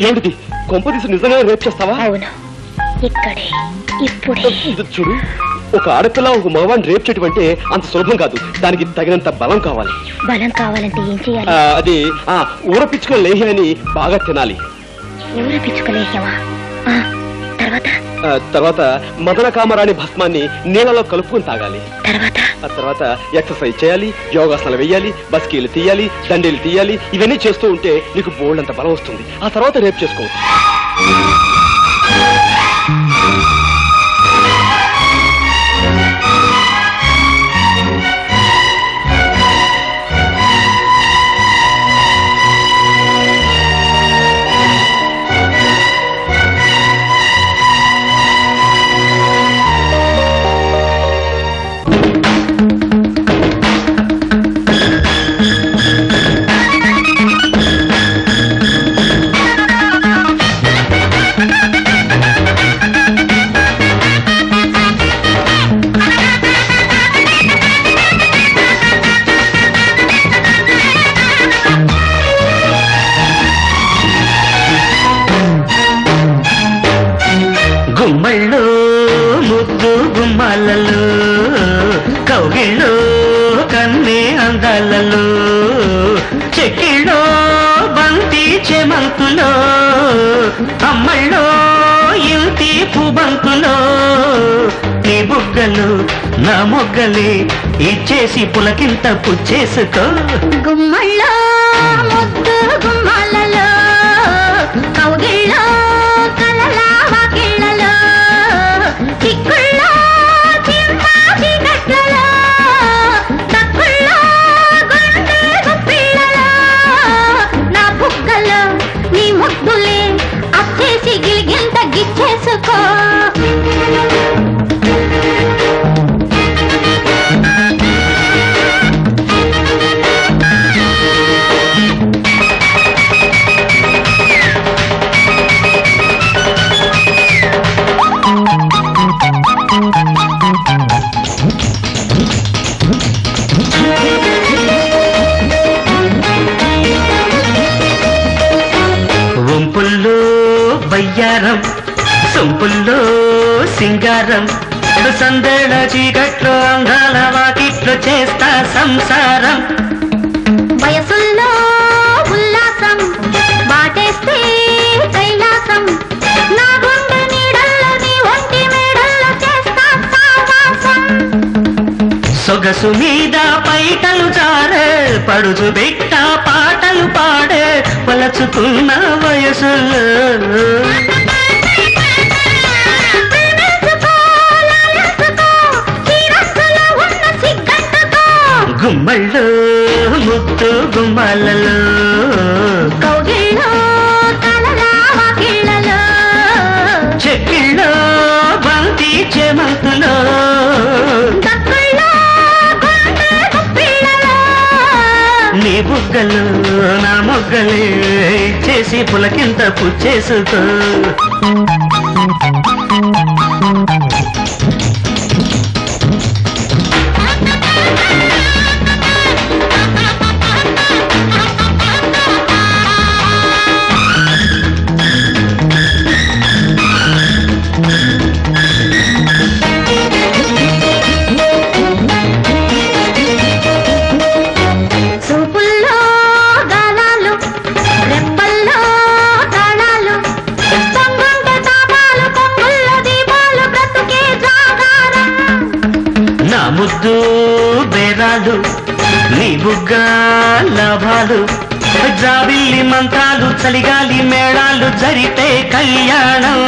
ఏమిటిది? కొంపదీసి నిజంగా రేప్ చేస్తావా? అవును, ఇక్కడే ఇప్పుడే. చూడు, ఒక ఆడపిల్ల ఒక మగవాడిని రేప్ చేయటం అంటే అంత సులభం కాదు. దానికి తగినంత బలం కావాలి. బలం కావాలంటే ఏం చేయాలి? అది ఊర పిచ్చుకో లేహ్యాన్ని బాగా తినాలి. ఊర పిచ్చుక లేహ్యమా? తర్వాత మదన కామరాణి భస్మాన్ని నీళ్ళలో కలుపుకొని తాగాలి. తర్వాత ఎక్సర్సైజ్ చేయాలి, యోగాసనాలు వేయాలి, బస్కీలు తీయాలి, దండీలు తీయాలి. ఇవన్నీ చేస్తూ ఉంటే నీకు బోల్డ్ అంత బలం వస్తుంది. ఆ తర్వాత రేపు చేసుకోవచ్చు. గుమ్మళ్ళు ముద్దు గుమ్మాలలో, కౌగిళ్ళు కన్నే అందాలలో, చెక్కిళ్ళో బంతి చెమంతులో, అమ్మళ్ళో ఇంటి పుబంతులో, నీ బుగ్గలు నా మొగ్గలే ఇచ్చేసి పులకింత పుచ్చేసుకో. గుమ్మళ్ళో ముద్దు గుమ్మాలలో, కౌగిళ్ళో గిచ్చేసుకో. వంపుల్లో బయ్యారం, సొంపుల్లో సింగారం, సందడ చీకట్లో అందాల వాకిట్లో చేస్తా సంసారం. వయసుల్లో ఉల్లాసం బాటేస్తే కైలాసం, నా గుండె నీడల్లో నీ ఒంటి మేడల్లో చేస్తా సావాసం. సొగసు మీద పైటలు జారే, పడుచు బిట్ట పాటలు పాడే, పలచుకున్న వయసులో గుమ్మళ్ళు ముద్దు గుమ్మాలలో, కౌగిళ్ళో కలలాకిళ్ళలో, చెక్కిళ్ళో బంతి చెమంతులో, నీ బుగ్గలు నా మొగ్గలే చేసి పులకింత పుచ్చేసుకో. ముద్దు బేరాలు నీ బుగ్గ లాభాలు, జాబిల్లి మంత్రాలు చలిగాలి మేళాలు జరిపే కళ్యాణం.